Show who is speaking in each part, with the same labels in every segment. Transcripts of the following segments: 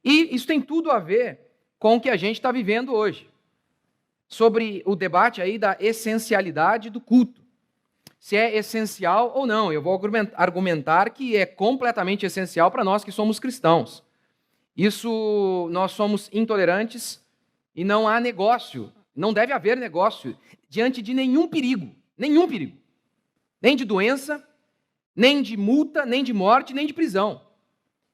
Speaker 1: E isso tem tudo a ver com o que a gente está vivendo hoje, sobre o debate aí da essencialidade do culto. Se é essencial ou não. Eu vou argumentar que é completamente essencial para nós que somos cristãos. Isso, nós somos intolerantes e não há negócio, não deve haver negócio diante de nenhum perigo, nem de doença, nem de multa, nem de morte, nem de prisão.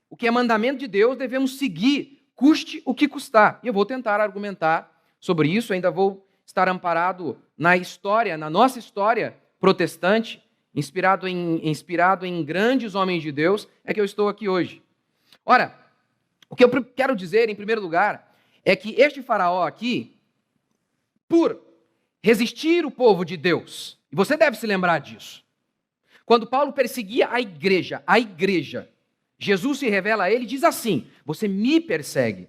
Speaker 1: O que é mandamento de Deus devemos seguir, custe o que custar. E eu vou tentar argumentar sobre isso, ainda vou estar amparado na história, na nossa história protestante, inspirado em grandes homens de Deus, é que eu estou aqui hoje. Ora, o que eu quero dizer, em primeiro lugar, é que este faraó aqui, por resistir o povo de Deus, e você deve se lembrar disso, quando Paulo perseguia a igreja, Jesus se revela a ele e diz assim: você me persegue.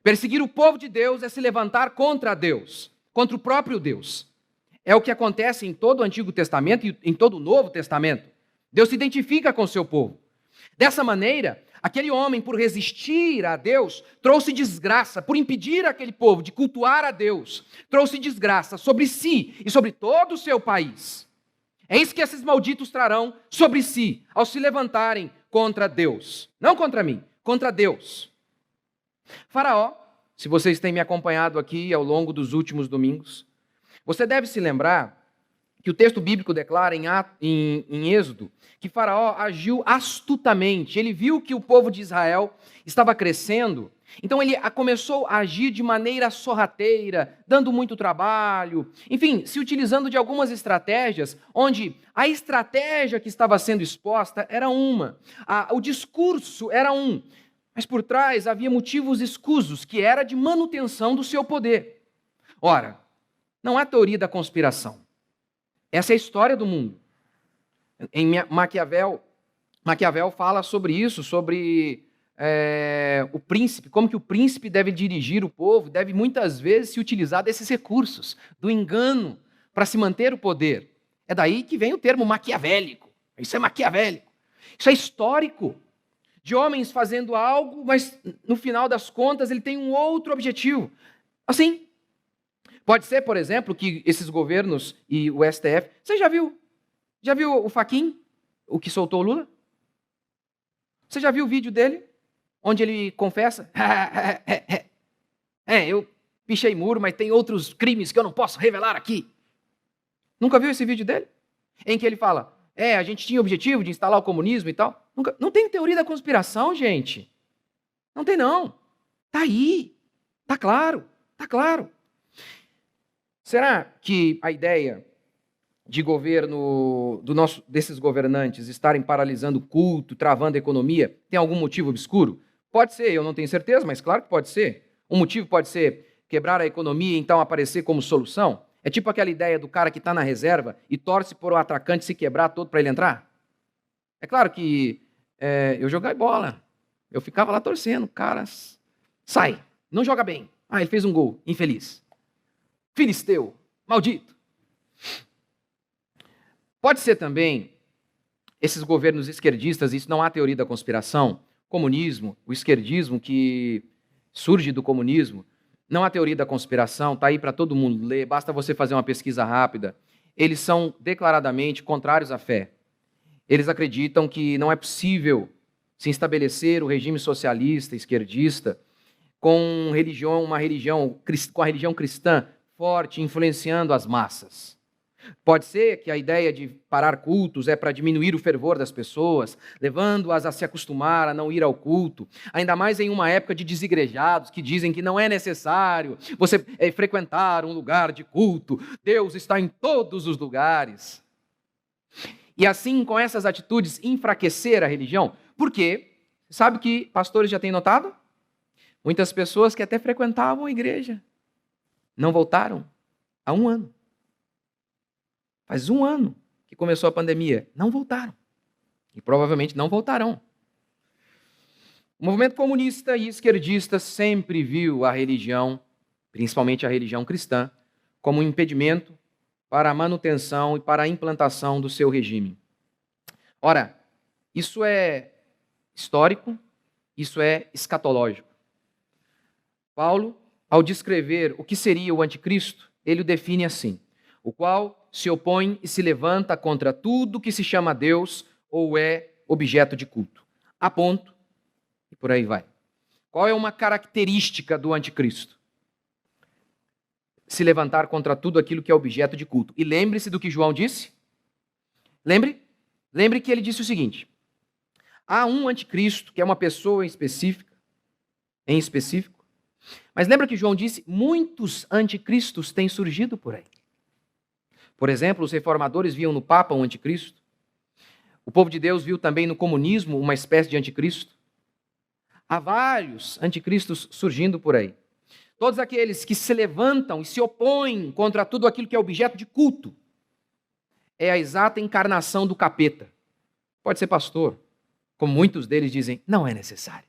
Speaker 1: Perseguir o povo de Deus é se levantar contra Deus, contra o próprio Deus. É o que acontece em todo o Antigo Testamento e em todo o Novo Testamento. Deus se identifica com o seu povo. Dessa maneira, aquele homem, por resistir a Deus, trouxe desgraça, por impedir aquele povo de cultuar a Deus, trouxe desgraça sobre si e sobre todo o seu país. É isso que esses malditos trarão sobre si, ao se levantarem contra Deus. Não contra mim, contra Deus. Faraó, se vocês têm me acompanhado aqui ao longo dos últimos domingos, você deve se lembrar que o texto bíblico declara em Êxodo que Faraó agiu astutamente. Ele viu que o povo de Israel estava crescendo, então ele começou a agir de maneira sorrateira, dando muito trabalho, enfim, se utilizando de algumas estratégias, onde a estratégia que estava sendo exposta era uma, o discurso era um, mas por trás havia motivos escusos, que era de manutenção do seu poder. Ora, não há teoria da conspiração. Essa é a história do mundo. Em Maquiavel fala sobre isso, sobre o príncipe, como que o príncipe deve dirigir o povo, deve muitas vezes se utilizar desses recursos, do engano, para se manter o poder. É daí que vem o termo maquiavélico. Isso é maquiavélico. Isso é histórico. De homens fazendo algo, mas no final das contas ele tem um outro objetivo. Assim, pode ser, por exemplo, que esses governos e o STF... Você já viu o Fachin, o que soltou o Lula? Você já viu o vídeo dele? Onde ele confessa? Eu pichei muro, mas tem outros crimes que eu não posso revelar aqui. Nunca viu esse vídeo dele? Em que ele fala, a gente tinha o objetivo de instalar o comunismo e tal. Não tem teoria da conspiração, gente. Não tem, não. Está aí. Está claro. Está claro. Será que a ideia de governo desses governantes estarem paralisando o culto, travando a economia, tem algum motivo obscuro? Pode ser, eu não tenho certeza, mas claro que pode ser. Um motivo pode ser quebrar a economia e então aparecer como solução. É tipo aquela ideia do cara que está na reserva e torce por o atacante se quebrar todo para ele entrar. É claro que eu joguei bola, eu ficava lá torcendo, cara, sai, não joga bem. Ele fez um gol, infeliz. Filisteu, maldito. Pode ser também, esses governos esquerdistas, isso não há teoria da conspiração, comunismo, o esquerdismo que surge do comunismo, não há teoria da conspiração, está aí para todo mundo ler, basta você fazer uma pesquisa rápida. Eles são declaradamente contrários à fé. Eles acreditam que não é possível se estabelecer o regime socialista, esquerdista, com a religião cristã forte, influenciando as massas. Pode ser que a ideia de parar cultos é para diminuir o fervor das pessoas, levando-as a se acostumar a não ir ao culto, ainda mais em uma época de desigrejados que dizem que não é necessário você frequentar um lugar de culto, Deus está em todos os lugares. E assim, com essas atitudes, enfraquecer a religião. Por quê? Sabe o que pastores já têm notado? Muitas pessoas que até frequentavam a igreja não voltaram há 1 ano. Faz 1 ano que começou a pandemia. Não voltaram. E provavelmente não voltarão. O movimento comunista e esquerdista sempre viu a religião, principalmente a religião cristã, como um impedimento para a manutenção e para a implantação do seu regime. Ora, isso é histórico, isso é escatológico. Paulo, ao descrever o que seria o anticristo, ele o define assim: o qual se opõe e se levanta contra tudo que se chama Deus ou é objeto de culto. A ponto, e por aí vai. Qual é uma característica do anticristo? Se levantar contra tudo aquilo que é objeto de culto. E lembre-se do que João disse. Lembre que ele disse o seguinte: há um anticristo, que é uma pessoa em específico, mas lembra que João disse, muitos anticristos têm surgido por aí. Por exemplo, os reformadores viam no Papa um anticristo. O povo de Deus viu também no comunismo uma espécie de anticristo. Há vários anticristos surgindo por aí. Todos aqueles que se levantam e se opõem contra tudo aquilo que é objeto de culto é a exata encarnação do capeta. Pode ser pastor, como muitos deles dizem, não é necessário.